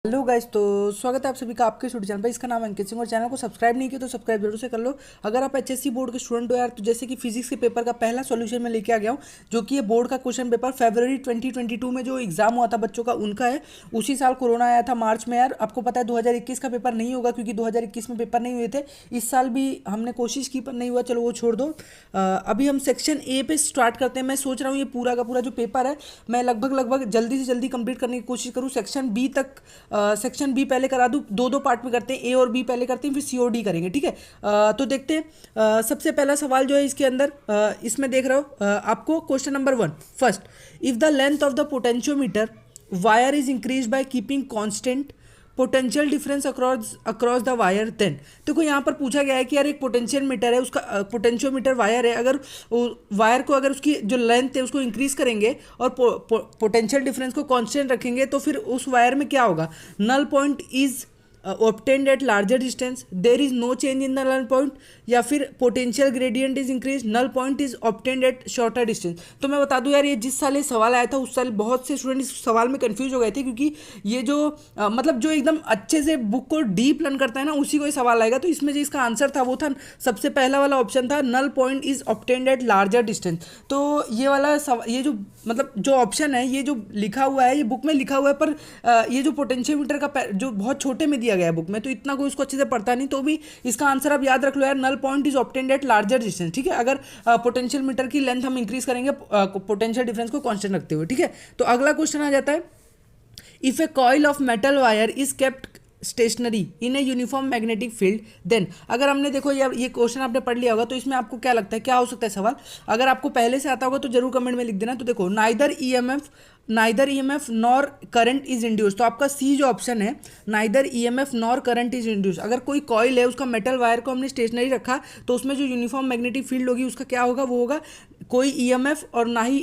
Hello guys, तो स्वागत है आप सभी का आपके स्टूडियो चैनल पर। इसका नाम है अंकित सिंह और चैनल को सब्सक्राइब नहीं किया तो सब्सक्राइब जरूर से कर लो। अगर आप एचएससी बोर्ड के स्टूडेंट हो यार, तो जैसे कि फिजिक्स के पेपर का पहला सॉल्यूशन मैं लेके आ गया हूँ, जो कि ये बोर्ड का क्वेश्चन पेपर फरवरी 2022 में जो एग्जाम हुआ था बच्चों का, उनका है। उसी साल कोरोना आया था मार्च में यार, आपको पता है 2021 का पेपर नहीं होगा क्योंकि 2021 में पेपर नहीं हुए थे। इस साल भी हमने कोशिश की पर नहीं हुआ, चलो वो छोड़ दो। अभी हम सेक्शन ए पे स्टार्ट करते हैं। मैं सोच रहा हूँ ये पूरा का पूरा जो पेपर है मैं लगभग जल्दी से जल्दी कंप्लीट करने की कोशिश करूँ। सेक्शन बी तक, सेक्शन बी पहले करा दूँ, दो दो पार्ट में करते हैं, ए और बी पहले करते हैं, फिर सी और डी करेंगे, ठीक है। तो देखते हैं। सबसे पहला सवाल जो है इसके अंदर, इसमें देख रहे हो आपको question number 1 first, if the length of the potentiometer wire is increase by keeping constant potential difference across across the wire, then देखो यहाँ पर पूछा गया है कि यार एक पोटेंशियल मीटर है, उसका पोटेंशियोमीटर वायर है, अगर वायर को अगर उसकी जो लेंथ है उसको इंक्रीज करेंगे और पोटेंशियल डिफरेंस को कांस्टेंट रखेंगे तो फिर उस वायर में क्या होगा। Null point is obtained at larger distance, there is no change in the null point, या फिर potential gradient is increase, null point is obtained at shorter distance. तो मैं बता दूं यार, ये जिस साल ये सवाल आया था उस साल बहुत से स्टूडेंट इस सवाल में कंफ्यूज हो गए थे, क्योंकि ये जो मतलब जो एकदम अच्छे से बुक को डीप लर्न करता है ना, उसी को ये सवाल आएगा। तो इसमें जो इसका आंसर था वो था सबसे पहला वाला ऑप्शन था, null point is obtained at larger distance. तो ये वाला ये जो मतलब जो ऑप्शन है, ये जो लिखा हुआ है, ये बुक में लिखा हुआ है, पर ये जो पोटेंशियोमीटर का जो बहुत छोटे में दिया गया है बुक में, तो इतना कोई उसको अच्छे से पढ़ता नहीं। तो भी इसका आंसर आप याद रख लो यार, null point is obtained at larger distance, ठीक है। अगर पोटेंशियल मीटर की लेंथ हम इंक्रीज करेंगे पोटेंशियल डिफरेंस को कांस्टेंट रखते हुए, ठीक है। तो अगला क्वेश्चन आ जाता है, if a coil of metal wire is kept stationary in a uniform magnetic field, then अगर हमने देखो ये क्वेश्चन आपने पढ़ लिया होगा, तो इसमें आपको क्या लगता है क्या हो सकता है सवाल। अगर आपको पहले से आता होगा तो जरूर कमेंट में लिख देना। तो देखो, neither EMF nor current is induce, तो आपका सी जो ऑप्शन है, neither EMF nor current is induce. अगर कोई कॉइल है, उसका मेटल वायर को हमने स्टेशनरी रखा, तो उसमें जो यूनिफॉर्म मैग्नेटिक फील्ड होगी उसका क्या होगा, वो होगा कोई ईएमएफ और ना ही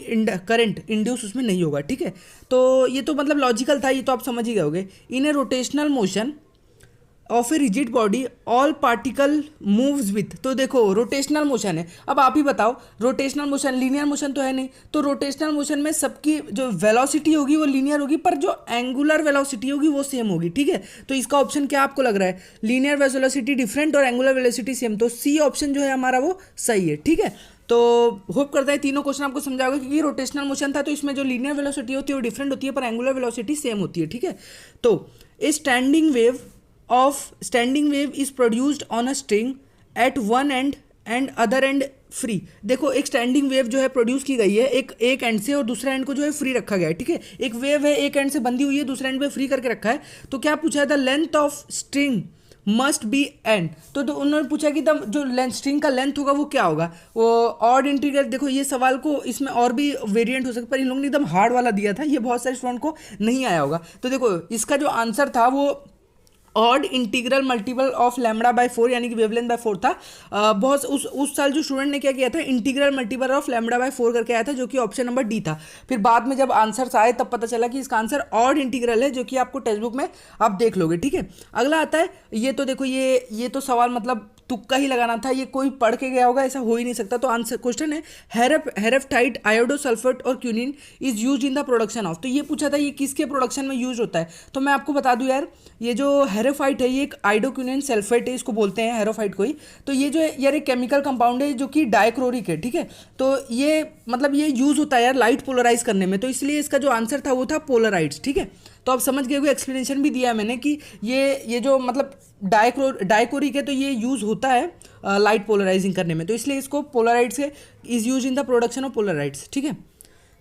करंट इंड्यूस उसमें नहीं होगा, ठीक है। तो ये तो मतलब लॉजिकल था, ये तो आप समझ ही गए होगे। In a rotational motion of a rigid body all particle moves with, तो देखो रोटेशनल मोशन है। अब आप ही बताओ, रोटेशनल मोशन लीनियर मोशन तो है नहीं, तो रोटेशनल मोशन में सबकी जो वेलोसिटी होगी वो लीनियर होगी, पर जो एंगुलर वेलोसिटी होगी वो सेम होगी, ठीक है। तो इसका ऑप्शन क्या आपको लग रहा है, लीनियर वेलोसिटी डिफरेंट और एंगुलर वेलोसिटी सेम, तो सी ऑप्शन जो है हमारा वो सही है, ठीक है। तो होप करता है तीनों क्वेश्चन आपको समझा होगा, क्योंकि रोटेशनल मोशन था तो इसमें जो लीनियर वेलोसिटी होती है वो डिफरेंट होती है, पर एंगुलर वेलोसिटी सेम होती है, ठीक है। तो a standing wave is produced on a string at one end and other end free. देखो, एक स्टैंडिंग वेव जो है प्रोड्यूस की गई है एक एंड से, और दूसरा एंड को जो है फ्री रखा गया है, ठीक है। एक वेव है, एक एंड से बंधी हुई है, दूसरा एंड पे फ्री करके रखा है। तो क्या पूछा है, the length of string must be and, तो उन्होंने पूछा कि तब जो लेंथ स्ट्रिंग का लेंथ होगा वो क्या होगा, वो ऑड इंटीग्रल। देखो ये सवाल को इसमें और भी वेरिएंट हो सकता है, पर इन लोगों ने एकदम हार्ड वाला दिया था, ये बहुत सारे स्टूडेंट को नहीं आया होगा। तो देखो इसका जो आंसर था वो odd integral multiple of lambda by 4, यानी कि वेवलेंथ बाय 4 था। बहुत उस साल जो स्टूडेंट ने क्या किया था, integral multiple of lambda by 4 करके आया था, जो कि ऑप्शन नंबर डी था। फिर बाद में जब आंसर्स आए तब पता चला कि इसका आंसर ऑड इंटीग्रल है, जो कि आपको टेक्स्ट बुक में आप देख लोगे, ठीक है। अगला आता है, ये तो देखो ये तो सवाल मतलब तुक्का ही लगाना था, ये कोई पढ़ के गया होगा, ऐसा हो ही नहीं सकता। तो आंसर क्वेश्चन है, हेरेफ्टाइट आयोडोसल्फेट और quinine is used in the production of, तो ये पूछा था ये किसके प्रोडक्शन में यूज होता है। तो मैं आपको बता दूं यार, ये जो हेरेफाइट है ये एक आयोडोक्यूनिन सल्फेट है, इसको बोलते हैं हेरोफाइट को ही। तो ये जो है यार एक केमिकल कंपाउंड है जो कि डाइक्लोरिक है, ठीक है। तो ये मतलब ये यूज होता है यार लाइट पोलराइज करने में, तो इसलिए इसका जो आंसर था वो था पोलराइड्स, ठीक है। तो आप समझ गए होंगे, एक्सप्लेनेशन भी दिया है मैंने कि ये जो मतलब डाइकोरिक है, तो ये यूज़ होता है लाइट पोलराइजिंग करने में, तो इसलिए इसको पोलराइड से is used in the production of polaroids, ठीक है।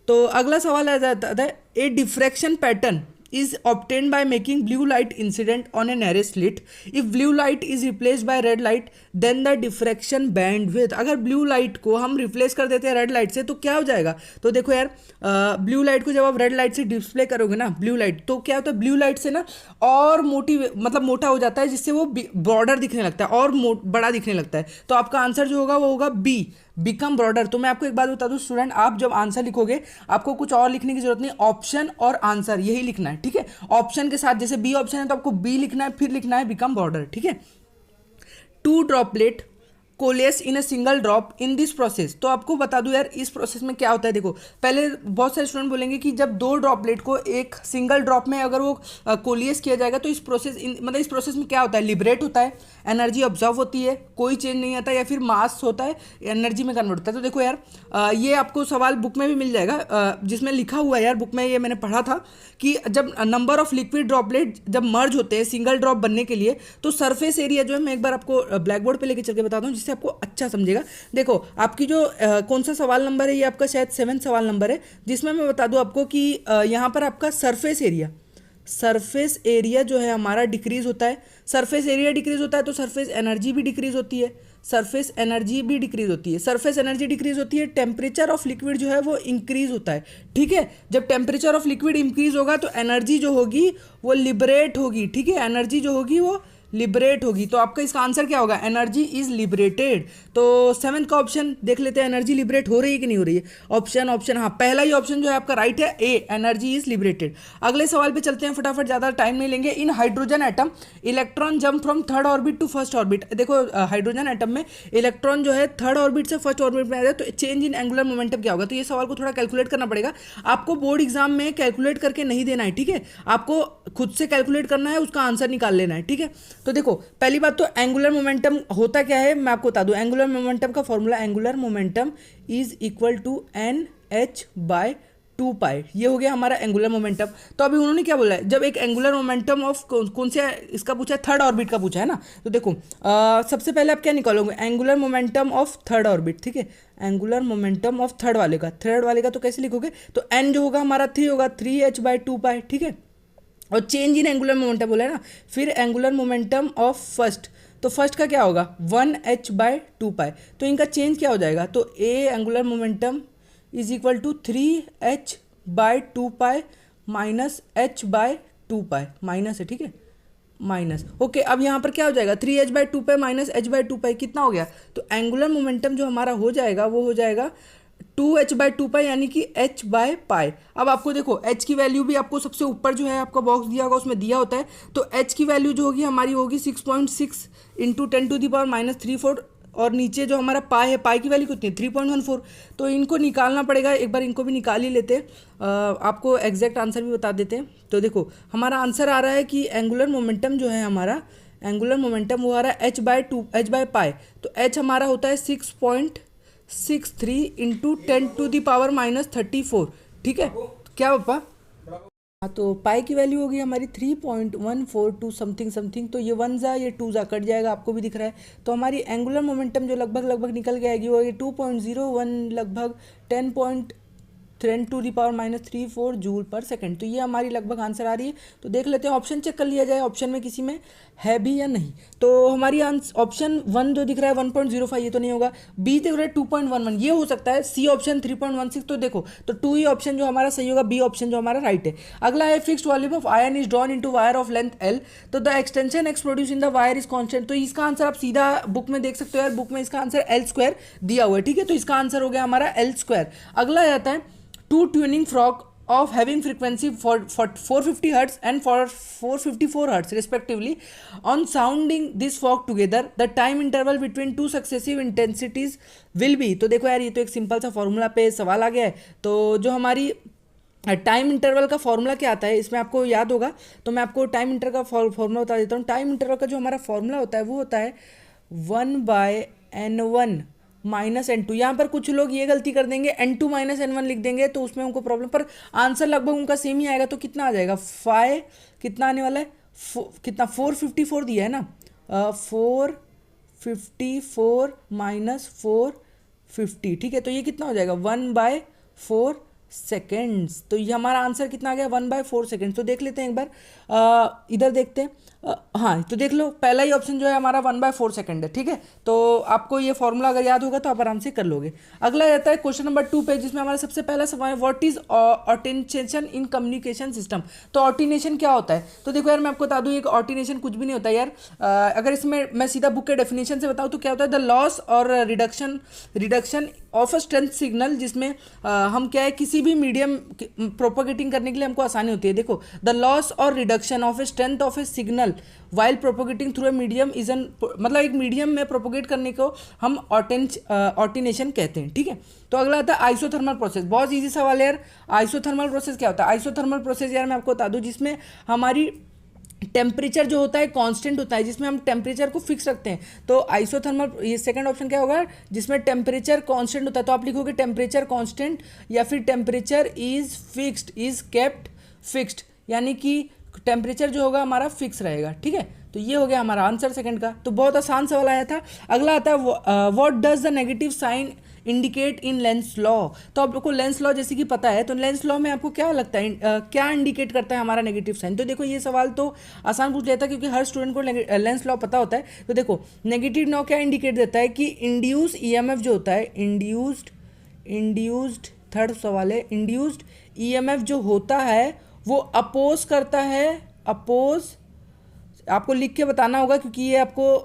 तो अगला सवाल आ जाता है, a diffraction pattern is obtained by making blue light incident on a narrow slit. If blue light is replaced by red light, then the diffraction bandwidth, अगर blue light को हम रिप्लेस कर देते हैं रेड लाइट से तो क्या हो जाएगा। तो देखो यार, ब्लू लाइट को जब आप रेड लाइट से डिस्प्ले करोगे ना ब्लू लाइट, तो क्या होता है, ब्लू लाइट से ना और मोटी मतलब मोटा हो जाता है, जिससे वो ब्रॉडर दिखने लगता है और बड़ा दिखने लगता है। तो आपका आंसर जो होगा वो होगा बी, बिकम ब्रॉडर। तो मैं आपको एक बात बता दूं स्टूडेंट, आप जब आंसर लिखोगे आपको कुछ और लिखने की जरूरत नहीं, ऑप्शन और आंसर यही लिखना है, ठीक है। ऑप्शन के साथ जैसे बी ऑप्शन है तो आपको बी लिखना है, फिर लिखना है बिकम ब्रॉडर, ठीक है। Two droplet coalesce in a single drop in this process. तो आपको बता दूं यार इस प्रोसेस में क्या होता है। देखो पहले बहुत सारे स्टूडेंट बोलेंगे कि जब दो ड्रॉपलेट को एक सिंगल ड्रॉप में अगर वो कोलियस किया जाएगा तो इस प्रोसेस मतलब इस प्रोसेस में क्या होता है, लिबरेट होता है, एनर्जी ऑब्जर्व होती है, कोई चेंज नहीं आता, या फिर मास होता है एनर्जी में कन्वर्ट होता है। तो देखो यार ये आपको सवाल बुक में भी मिल जाएगा जिसमें लिखा हुआ है यार, बुक में ये मैंने पढ़ा था कि जब नंबर ऑफ लिक्विड ड्रॉपलेट जब मर्ज होते हैं सिंगल ड्रॉप बनने के लिए तो सरफेस एरिया जो है, मैं एक बार आपको ब्लैक बोर्ड पे लेके चल के बताता हूँ जिससे आपको अच्छा समझेगा। देखो आपकी जो कौन सा सवाल नंबर है, ये आपका शायद 7 सवाल नंबर है, जिसमें मैं बता दूं आपको कि यहाँ पर आपका सरफेस एरिया जो है हमारा डिक्रीज होता है। सरफेस एरिया डिक्रीज होता है तो सरफेस एनर्जी भी डिक्रीज होती है। सरफेस एनर्जी डिक्रीज होती है, टेम्परेचर ऑफ लिक्विड जो है वो इंक्रीज होता है। ठीक है, जब टेम्परेचर ऑफ लिक्विड इंक्रीज होगा तो एनर्जी जो होगी वो लिबरेट होगी। ठीक है, एनर्जी जो होगी वो लिबरेट होगी। तो आपका इसका आंसर क्या होगा, एनर्जी इज लिबरेटेड। तो 7th का ऑप्शन देख लेते हैं, एनर्जी लिबरेट हो रही है कि नहीं हो रही है। ऑप्शन हाँ, पहला ही ऑप्शन जो है आपका राइट है, ए, एनर्जी इज लिबरेटेड। अगले सवाल पे चलते हैं फटाफट, ज़्यादा टाइम नहीं लेंगे। In hydrogen atom electron jump from third orbit to first orbit. देखो हाइड्रोजन एटम में इलेक्ट्रॉन जो है थर्ड ऑर्बिट से फर्स्ट ऑर्बिट में आ जाए तो चेंज इन एंगुलर मोमेंटम क्या होगा। तो ये सवाल को थोड़ा कैलकुलेट करना पड़ेगा आपको, बोर्ड एग्जाम में कैलकुलेट करके नहीं देना है। ठीक है, आपको खुद से कैलकुलेट करना है, उसका आंसर निकाल लेना है। ठीक है, तो देखो पहली बात तो एंगुलर मोमेंटम होता क्या है मैं आपको बता दूं। एंगुलर मोमेंटम का formula, angular momentum is equal to NH/2 pi. ये हो गया हमारा एंगुलर मोमेंटम। तो अभी उन्होंने क्या बोला है, जब एक एंगुलर मोमेंटम ऑफ कौन से इसका पूछा है, थर्ड ऑर्बिट का पूछा है ना। तो देखो सबसे पहले आप क्या निकालोगे, angular momentum of third orbit. ठीक है, एंगुलर मोमेंटम ऑफ थर्ड वाले का तो कैसे लिखोगे, तो n जो होगा हमारा 3 होगा, 3h/2 पाई। ठीक है, और चेंज इन एंगुलर मोमेंटम बोला है ना। फिर एंगुलर मोमेंटम ऑफ फर्स्ट, तो फर्स्ट का क्या होगा 1h/2 पाई। तो इनका चेंज क्या हो जाएगा, तो a angular momentum is equal to 3h/2 pi minus h/2 pi, minus है। ठीक है, माइनस, ओके। अब यहाँ पर क्या हो जाएगा, 3h/2 पाई माइनस h/2 पाई कितना हो गया, तो एंगुलर मोमेंटम जो हमारा हो जाएगा वो हो जाएगा 2h/2 पाई, यानी कि h/पाई। अब आपको देखो h की वैल्यू भी आपको सबसे ऊपर जो है आपका बॉक्स दिया होगा उसमें दिया होता है। तो h की वैल्यू जो होगी हमारी होगी 6.6 इंटू 10⁻³ और नीचे जो हमारा पाई है, पाई की वैल्यू कितनी है 3.14। तो इनको निकालना पड़ेगा, एक बार इनको भी निकाल ही लेते हैं, आपको एग्जैक्ट आंसर भी बता देते हैं। तो देखो हमारा आंसर आ रहा है कि एंगुलर मोमेंटम जो है हमारा, एंगुलर मोमेंटम वो आ रहा है h/पाई। तो h हमारा होता है 6.63 इंटू 10⁻34। ठीक है, क्या पापा, हाँ तो पाई की वैल्यू होगी हमारी 3.142 समथिंग। तो ये 1 जा ये 2 जा कट जाएगा, आपको भी दिख रहा है। तो हमारी एंगुलर मोमेंटम जो लगभग निकल के आएगी वो ये 2.01 लगभग 10⁻³ जूल पर सेकंड। तो ये हमारी लगभग आंसर आ रही है। तो देख लेते हैं, ऑप्शन चेक कर लिया जाए, ऑप्शन में किसी में है भी या नहीं। तो हमारी ऑप्शन 1 जो दिख रहा है 1.05, ये तो नहीं होगा। बी दिख रहा है 2.11, ये हो सकता है। सी ऑप्शन 3.16, तो देखो तो 2 ही ऑप्शन जो हमारा सही होगा, बी ऑप्शन जो हमारा राइट है। अगला है fixed volume of ion is drawn into wire of length L, तो the extension x produce in the wire is constant. तो इसका आंसर आप सीधा बुक में देख सकते हो यार, बुक में इसका आंसर L² दिया हुआ है। ठीक है, तो इसका आंसर हो गया हमारा L²। अगला आता है to tuning fork of having frequency for 450 hertz and for 454 hertz respectively, on sounding this fork together the time interval between two successive intensities will be। तो देखो यार ये तो एक सिंपल सा फॉर्मूला पे सवाल आ गया है। तो जो हमारी टाइम इंटरवल का फॉर्मूला क्या आता है, इसमें आपको याद होगा, तो मैं आपको टाइम इंटर का फॉर्मूला बता देता हूँ। टाइम इंटरवल का जो हमारा फॉर्मूला होता है वो होता है 1/n1 माइनस N2। यहाँ पर कुछ लोग ये गलती कर देंगे, N2 माइनस N1 लिख देंगे, तो उसमें उनको प्रॉब्लम, पर आंसर लगभग उनका सेम ही आएगा। तो कितना आ जाएगा, कितना आने वाला है, कितना 454 दिया है ना, 454 माइनस 450। ठीक है, तो ये कितना हो जाएगा 1/4 सेकेंड्स। तो ये हमारा आंसर कितना आ गया 1/4 सेकेंड्स। तो देख लेते हैं एक बार, इधर देखते हैं। हाँ तो देख लो, पहला ही ऑप्शन जो है हमारा 1/4 सेकेंड है। ठीक है, तो आपको ये फॉर्मूला अगर याद होगा तो आप आराम से कर लोगे। अगला रहता है क्वेश्चन नंबर 2 पे, जिसमें हमारा सबसे पहला सवाल है what is ordination in communication system. तो ऑर्डिनेशन क्या होता है, तो देखो यार मैं आपको बता दूं, एक ऑर्डिनेशन कुछ भी नहीं होता यार। अगर इसमें मैं सीधा बुक के डेफिनेशन से बताऊँ तो क्या होता है, द लॉस और reduction of a strength signal, जिसमें हम क्या है किसी भी मीडियम प्रोपोगेटिंग करने के लिए हमको आसानी होती है। देखो, द लॉस और reduction of a strength of A signal while propagating through a medium is an, मतलब एक मीडियम में प्रोपोगेट करने को हम ऑर्टिनेशन कहते हैं। ठीक है, तो अगला आता है आइसोथर्मल प्रोसेस। बहुत ईजी सवाल है यार। आइसोथर्मल प्रोसेस क्या होता है? आइसोथर्मल प्रोसेस यार मैं आपको बता दूं, जिसमें हमारी टेम्परेचर जो होता है कांस्टेंट होता है, जिसमें हम टेम्परेचर को फिक्स रखते हैं। तो आइसोथर्मल, ये सेकंड ऑप्शन क्या होगा, जिसमें टेम्परेचर कांस्टेंट होता है। तो आप लिखोगे टेम्परेचर कांस्टेंट या फिर temperature is fixed, is kept fixed, यानी कि टेम्परेचर जो होगा हमारा फिक्स रहेगा। ठीक है, तो ये हो गया हमारा आंसर सेकंड का। तो बहुत आसान सवाल आया था। अगला आता है what does the negative sign indicate in lens law. तो आप लोग को लेंस लॉ जैसे कि पता है, तो लेंस लॉ में आपको क्या लगता है क्या इंडिकेट करता है हमारा नेगेटिव साइन? तो देखो, ये सवाल तो आसान पूछ लेता है क्योंकि हर स्टूडेंट को लेंस लॉ पता होता है। तो देखो, नेगेटिव लॉ क्या इंडिकेट देता है कि इंड्यूस ईएमएफ जो होता है, इंड्यूस्ड थर्ड सवाल है, इंड्यूस्ड ईएमएफ जो होता है वो अपोज करता है, अपोज आपको लिख के बताना होगा क्योंकि ये आपको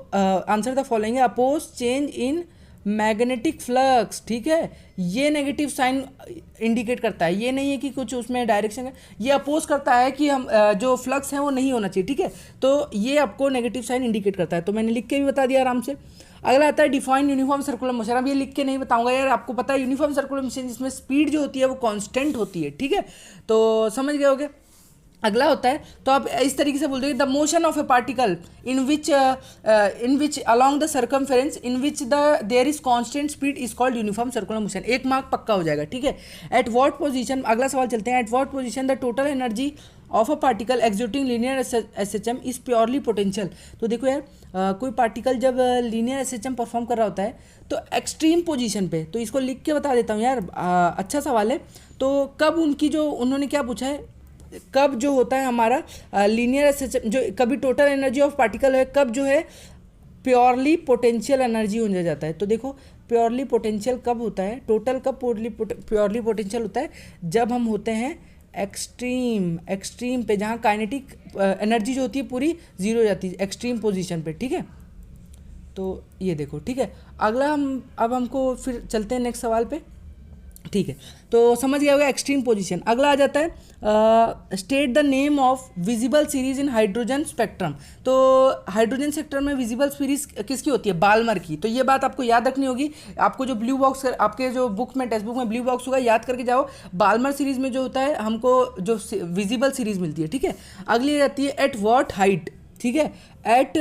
आंसर द फॉलोइंग है, oppose change in magnetic flux. ठीक है, ये नेगेटिव साइन इंडिकेट करता है, ये नहीं है कि कुछ उसमें डायरेक्शन है, ये अपोज करता है कि हम जो फ्लक्स है वो नहीं होना चाहिए। ठीक है, तो ये आपको नेगेटिव साइन इंडिकेट करता है। तो मैंने लिख के भी बता दिया आराम से। अगला आता है डिफाइन यूनिफॉर्म सर्कुलर मोशन। अब ये लिख के नहीं बताऊंगा यार, आपको पता है यूनिफॉर्म सर्कुलर मोशन जिसमें स्पीड जो होती है वो कांस्टेंट होती है। ठीक है, तो समझ गए होगे। अगला होता है, तो आप इस तरीके से बोल दोगे the motion of a particle in which along the circumference in which the there is constant speed is called uniform circular motion. एक मार्क पक्का हो जाएगा। ठीक है, एट व्हाट पोजीशन, अगला सवाल चलते हैं, at what position the total energy of a particle executing linear SHM is purely potential. तो देखो यार, कोई पार्टिकल जब लीनियर एसएचएम परफॉर्म कर रहा होता है तो एक्सट्रीम पोजीशन पे, तो इसको लिख के बता देता हूँ यार, अच्छा सवाल है। तो कब उनकी जो उन्होंने क्या पूछा है, कब जो होता है हमारा लीनियर एसएचएम, जो कभी टोटल एनर्जी ऑफ पार्टिकल है, कब जो है प्योरली पोटेंशियल एनर्जी हो जाता है। तो देखो, प्योरली पोटेंशियल कब होता है, टोटल कब प्योरली पोटेंशियल होता है, जब हम होते हैं एक्सट्रीम पे, जहाँ काइनेटिक एनर्जी जो होती है पूरी जीरो हो जाती है एक्सट्रीम पोजीशन पे। ठीक है, तो ये देखो। ठीक है, अगला अब हमको फिर चलते हैं नेक्स्ट सवाल पे। ठीक है, तो समझ गया होगा एक्सट्रीम पोजीशन। अगला आ जाता है state the name of visible series in hydrogen spectrum. तो हाइड्रोजन स्पेक्ट्रम में विजिबल सीरीज किसकी होती है? बाल्मर की। तो ये बात आपको याद रखनी होगी। आपको जो ब्लू बॉक्स, आपके जो बुक में, टेक्स्ट बुक में ब्लू बॉक्स होगा, याद करके जाओ। बाल्मर सीरीज में जो होता है हमको जो विजिबल सीरीज मिलती है। ठीक है, अगली रहती है एट वॉट हाइट। ठीक है, at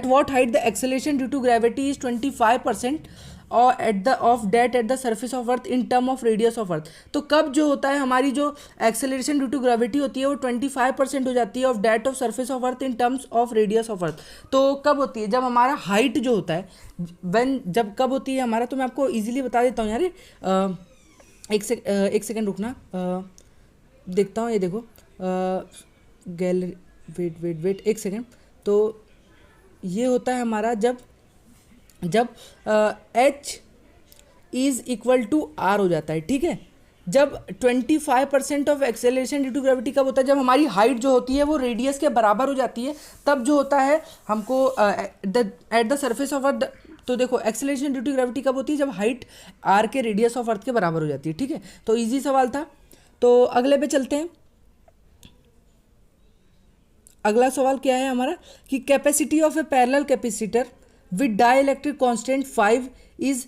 what height the acceleration due to gravity is 25% और at the surface of earth in term of radius of earth. तो कब जो होता है हमारी जो एक्सेलरेशन ड्यू टू ग्रेविटी होती है वो 25% हो जाती है of that of surface of earth in terms of radius of earth. तो कब होती है? जब हमारा हाइट जो होता है, जब कब होती है हमारा, तो मैं आपको इजीली बता देता हूँ यार। एक सेकेंड रुकना, देखता हूँ। ये देखो, गैलरी, वेट एक सेकेंड। तो ये होता है हमारा जब H is equal to R हो जाता है। ठीक है, जब 25% of acceleration due to gravity कब होता है? जब हमारी हाइट जो होती है वो रेडियस के बराबर हो जाती है, तब जो होता है हमको eight the surface of earth. तो देखो, एक्सेलरेशन ड्यू टू ग्रेविटी कब होती है? जब हाइट R के रेडियस ऑफ अर्थ के बराबर हो जाती है। ठीक है, तो इजी सवाल था। तो अगले पे चलते हैं। अगला सवाल क्या है हमारा कि capacity of a parallel capacitor with dielectric constant 5 is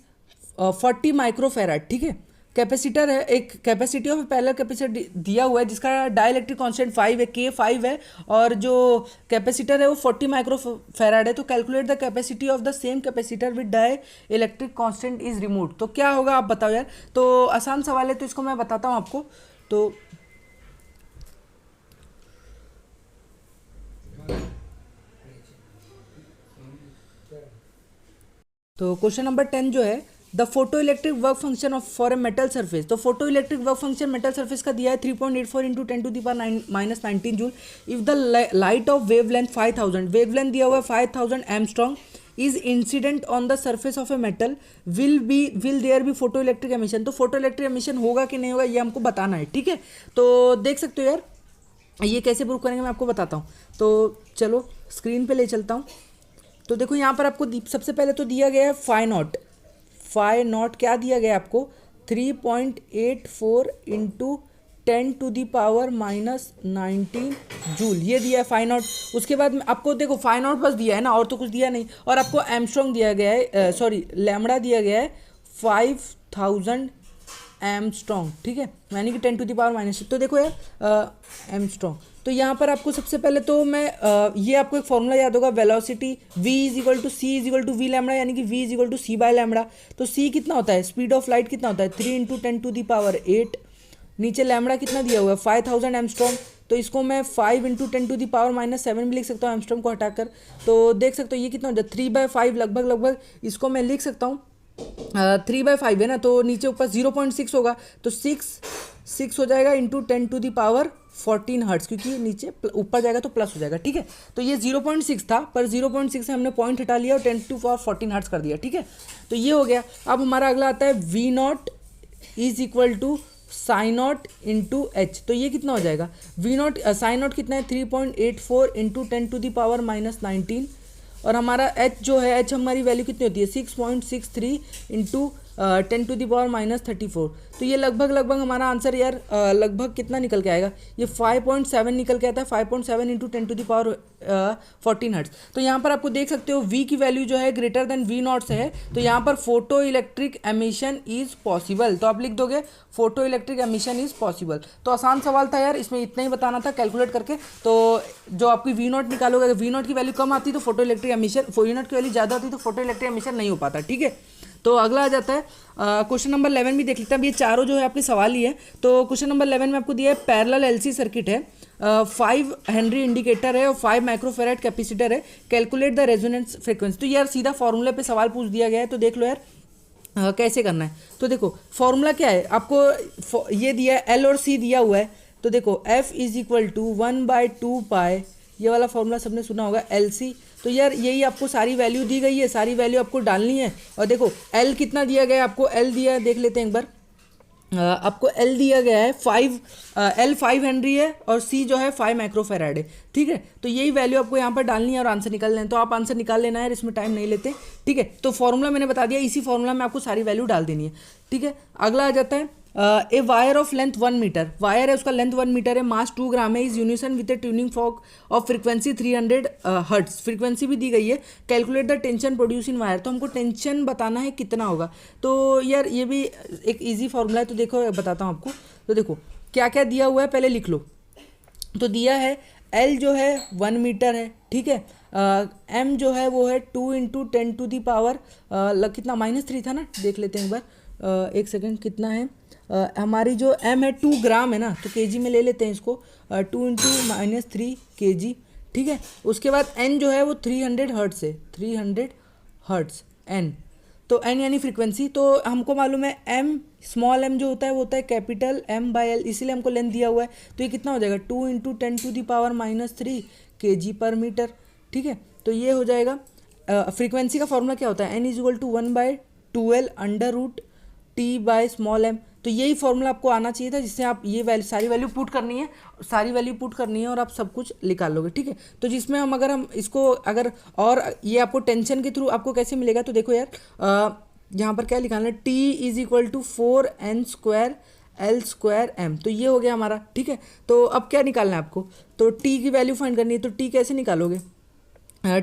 40 microfarad. ठीक है, कैपेसिटर है, एक कैपेसिटी ऑफ पैरेलल कैपेसिटर दिया हुआ है जिसका डाई इलेक्ट्रिक कॉन्स्टेंट 5 है, K5 है, और जो कैपेसिटर है वो 40 माइक्रोफेराड है। तो calculate the capacity of the same capacitor with dielectric constant is removed. तो क्या होगा आप बताओ यार। तो आसान सवाल है, तो इसको मैं बताता हूँ आपको। तो क्वेश्चन नंबर 10 जो है, the photo electric work function of for a metal surface. तो photo electric work function metal surface का दिया है 3.84 into 10⁻⁻19 joule. If the light of wavelength 5000, wavelength दिया हुआ है 5000 angstrom, is incident on the surface of a metal, will there be photo electric emission. तो photo electric emission होगा कि नहीं होगा ये हमको बताना है। ठीक है, तो देख सकते हो यार, ये कैसे प्रूव करेंगे मैं आपको बताता हूँ। तो चलो स्क्रीन पे ले चलता हूँ। तो देखो यहाँ पर आपको सबसे पहले तो दिया गया है फाई नॉट क्या दिया गया आपको 3.84 इंटू 10⁻⁻19 जूल, ये दिया है फाई नॉट। उसके बाद में आपको देखो फाई नॉट बस दिया है ना, और तो कुछ दिया नहीं। और आपको एमस्ट्रॉन्ग दिया गया है, सॉरी लैम्बडा दिया गया है 5000 एमस्ट्रॉन्ग, ठीक है, यानी कि 10⁻⁻6। तो देखो यार एमस्ट्रॉन्ग, तो यहाँ पर आपको सबसे पहले तो मैं ये आपको एक फॉर्मूला याद होगा, velocity v = c = v lambda, यानी कि v = c बाय लैम्बडा। तो c कितना होता है, स्पीड ऑफ लाइट कितना होता है 3 × 10⁸। नीचे लैम्बडा कितना दिया हुआ है 5000 एमस्ट्रॉन्ग, तो इसको मैं 5 × 10⁻⁻7 भी लिख सकता हूँ एमस्ट्रॉन्ग को हटाकर। तो देख सकते हो ये कितना हो जाए 3/5 लगभग इसको मैं लिख सकता हूँ 3/5 है ना, तो नीचे ऊपर 0.6 होगा, तो 6 हो जाएगा इंटू 10⁻14 हर्ट्स, क्योंकि नीचे ऊपर जाएगा तो प्लस हो जाएगा, ठीक है। तो ये 0.6 था, पर 0.6 से हमने पॉइंट हटा लिया और 10⁻14 हर्ट्स कर दिया, ठीक है। तो ये हो गया। अब हमारा अगला आता है V0 = sign not into H. तो ये कितना हो जाएगा V0 साइन नॉट कितना है 3.84 इंटू 10⁻⁻19, और हमारा एच जो है, एच हमारी वैल्यू कितनी होती है 6.63 इंटू 10⁻34। तो ये लगभग हमारा आंसर यार लगभग कितना निकल के आएगा, ये 5.7 निकल के आता है, 5.7 इंटू 10⁻14 हर्ट्स। तो यहाँ पर आपको देख सकते हो V की वैल्यू जो है ग्रेटर देन V0 से है, तो यहाँ पर photo electric emission is possible. तो आप लिख दोगे photo electric emission is possible. तो आसान सवाल था यार, इसमें इतना ही बताना था कैलकुलेट करके। तो जो आपकी V0 निकालोगे, अगर V0 की वैल्यू कम आती तो फोटो इलेक्ट्रिक एमिशन, V0 की वैल्यू ज़्यादा आती तो फोटो इलेक्ट्रिक एमिशन नहीं हो पाता, ठीक है। तो अगला आ जाता है क्वेश्चन नंबर 11 भी देख लेते हैं। अब ये चारों जो है आपके सवाल ही है। तो क्वेश्चन नंबर 11 में आपको दिया है पैरेलल एलसी सर्किट है, 5 हेनरी इंडिकेटर है और 5 माइक्रोफेरेड कैपेसिटर है, कैलकुलेट द रेजोनेंस फ्रीक्वेंसी। तो यार सीधा फॉर्मूला पे सवाल पूछ दिया गया है, तो देख लो यार कैसे करना है। तो देखो फॉर्मूला क्या है, आपको ये दिया है L और C दिया हुआ है। तो देखो F = 1/2 पाई, ये वाला फॉर्मूला सबने सुना होगा LC। तो यार यही आपको सारी वैल्यू दी गई है, सारी वैल्यू आपको डालनी है। और देखो L कितना दिया गया है आपको, L दिया है, देख लेते हैं एक बार। आपको L दिया गया है 5 हेनरी है और C जो है 5 माइक्रोफेराड है, ठीक है। तो यही वैल्यू आपको यहाँ पर डालनी है और आंसर निकाल लेना है। तो आप आंसर निकाल लेना है, इसमें टाइम नहीं लेते, ठीक है। तो फॉर्मूला मैंने बता दिया, इसी फॉर्मूला में आपको सारी वैल्यू डाल देनी है, ठीक है। अगला आ जाता है a wire of length 1 metre, wire है उसका लेंथ 1 मीटर है, मास 2 ग्राम है, is unison with a tuning fork of frequency 300 hertz, frequency भी दी गई है, calculate the tension produce in wire. तो हमको टेंशन बताना है कितना होगा। तो यार ये भी एक इजी फॉर्मूला है, तो देखो बताता हूँ आपको। तो देखो क्या क्या दिया हुआ है पहले लिख लो। तो दिया है L जो है 1 मीटर है, ठीक है। M जो है वो है 2 × 10⁻, कितना -3 था ना, देख लेते हैं एक बार, एक सेकेंड, कितना है हमारी जो M है 2 ग्राम है ना, तो केजी में ले लेते हैं इसको, 2 × -3 kg, ठीक है। उसके बाद N जो है वो 300 हर्ट्स है, 300 हर्ट्स N। तो N यानी फ्रीक्वेंसी, तो हमको मालूम है M स्मॉल m जो होता है वो होता है कैपिटल M/L, इसीलिए हमको लेंथ दिया हुआ है। तो ये कितना हो जाएगा 2 × 10⁻³ kg/मीटर, ठीक है। तो ये हो जाएगा फ्रीक्वेंसी का फॉर्मूला क्या होता है, N = 1/2L√T/m। तो यही फॉर्मूला आपको आना चाहिए था, जिससे आप ये वैल्यू सारी वैल्यू पुट करनी है और आप सब कुछ निकाल लोगे, ठीक है। तो जिसमें हम इसको अगर और ये आपको टेंशन के थ्रू आपको कैसे मिलेगा, तो देखो यार यहाँ पर क्या लिखाना है, T = 4n² L²m। तो ये हो गया हमारा, ठीक है। तो अब क्या निकालना है आपको, तो T की वैल्यू फाइंड करनी है। तो T कैसे निकालोगे,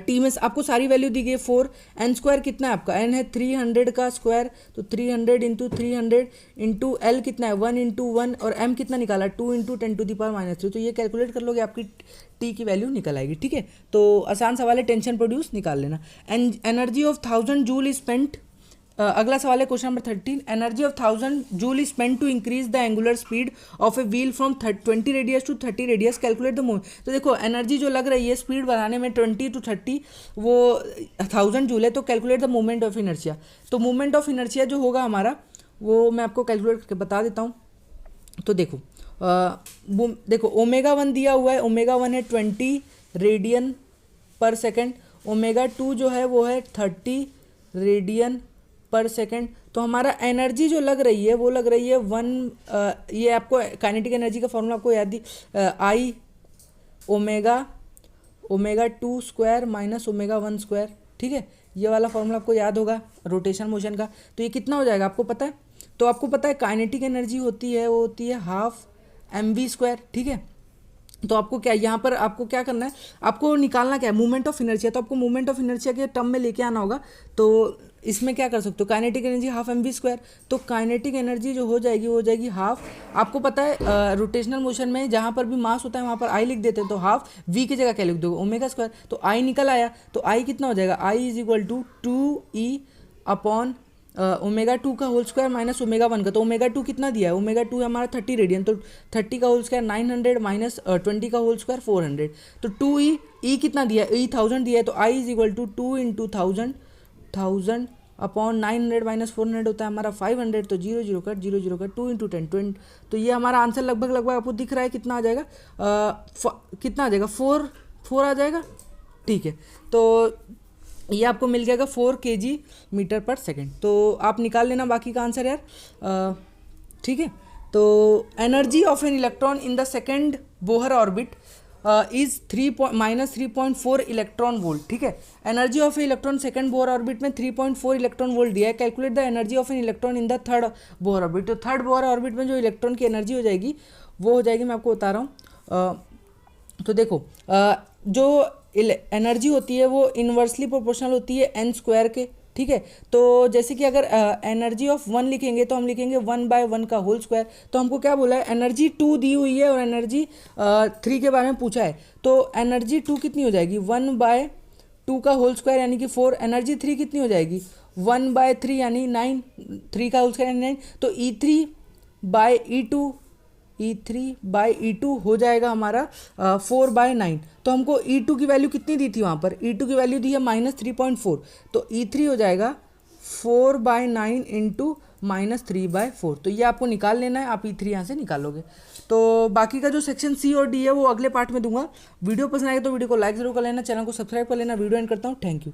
T में आपको सारी वैल्यू दी गई है 4, n² कितना है आपका, n है 300 का स्क्वायर, तो 300 × 300 इंटू L कितना है 1 × 1, और M कितना निकाला 2 × 10⁻⁻3। तो ये कैलकुलेट कर लोगे, आपकी T की वैल्यू निकल आएगी, ठीक है। तो आसान सवाल है, टेंशन प्रोड्यूस निकाल लेना। Energy of 1000 joule is spent, अगला सवाल है question number 13, energy of 1000 joule is spent to increase the angular speed of a wheel from 20 radius to 30 radius, calculate the movement. तो देखो एनर्जी जो लग रही है स्पीड बनाने में 20 to 30, वो 1000 जूल है, तो calculate the movement of inertia. तो मूवमेंट ऑफ इनर्शिया जो होगा हमारा, वो मैं आपको कैलकुलेट करके बता देता हूँ। तो देखो देखो ω1 दिया हुआ है, ω1 है 20 रेडियन पर सेकेंड, ω2 जो है वो है 30 रेडियन पर सेकेंड। तो हमारा एनर्जी जो लग रही है वो लग रही है 1, ये आपको काइनेटिक एनर्जी का फॉर्मूला आपको याद दी, I ω2² - ω1², ठीक है, ये वाला फॉर्मूला आपको याद होगा रोटेशन मोशन का। तो ये कितना हो जाएगा आपको पता है? तो आपको पता है काइनेटिक एनर्जी होती है वो होती है हाफ mv², ठीक है। तो आपको क्या यहाँ पर आपको क्या करना है, आपको निकालना क्या है, मूवमेंट ऑफ इनर्शिया। तो आपको मूवमेंट ऑफ इनर्शिया के टर्म में लेके आना होगा। तो इसमें क्या कर सकते हो, काइनेटिक एनर्जी हाफ mv²। तो काइनेटिक एनर्जी जो हो जाएगी वो हो जाएगी हाफ, आपको पता है रोटेशनल मोशन में जहाँ पर भी मास होता है वहाँ पर आई लिख देते हैं, तो हाफ v की जगह क्या लिख दोगे, ओमेगा²। तो आई निकल आया, तो आई कितना हो जाएगा, I is equal to 2e upon omega 2 का होल स्क्वायर माइनस ओमेगा 1 का। तो ओमेगा 2 कितना दिया है, ओमेगा 2 है हमारा 30 रेडियन, तो 30 का होल स्क्वायर 900 माइनस 20 का होल स्क्वायर 400। तो 2e कितना दिया है, 1000 दिया है। तो I is equal to 2 into 1000 upon 900 minus 400 होता है हमारा 500। तो 0 0 कट 0 0 कट 2 इंटू 10 20। तो ये हमारा आंसर लगभग आपको दिख रहा है कितना आ जाएगा, कितना आ जाएगा 4 आ जाएगा, ठीक है। तो ये आपको मिल जाएगा 4 kg/s। तो आप निकाल लेना बाकी का आंसर यार, ठीक है। तो energy of an electron in the second Bohr orbit is -3.4 electron volt, ठीक है। Energy of A electron second Bohr orbit में 3.4 इलेक्ट्रॉन वोल्ट दिया है। Calculate the energy of an electron in the third Bohr orbit. तो third Bohr orbit में जो electron की energy हो जाएगी वो हो जाएगी, मैं आपको बता रहा हूँ। तो देखो जो एनर्जी होती है वो इन्वर्सली प्रोपोर्शनल होती है n² के, ठीक है। तो जैसे कि अगर एनर्जी ऑफ 1 लिखेंगे तो हम लिखेंगे 1/1 का होल स्क्वायर। तो हमको क्या बोला है, एनर्जी 2 दी हुई है और एनर्जी 3 के बारे में पूछा है। तो एनर्जी 2 कितनी हो जाएगी, 1/2 का होल स्क्वायर यानी कि 4। एनर्जी 3 कितनी हो जाएगी, 1/3 यानी 9, 3 का होल स्क्वायर यानी 9। तो E3/E2 हो जाएगा हमारा 4/9। तो हमको E2 की वैल्यू कितनी दी थी वहाँ पर, E2 की वैल्यू दी है -3.4। तो E3 हो जाएगा 4/9 इंटू -3/4। तो ये आपको निकाल लेना है, आप E3 यहाँ से निकालोगे। तो बाकी का जो सेक्शन C और D है वो अगले पार्ट में दूंगा। वीडियो पसंद आए तो वीडियो को लाइक जरूर कर लेना, चैनल को सब्सक्राइब कर लेना। वीडियो एंड करता हूँ, थैंक यू।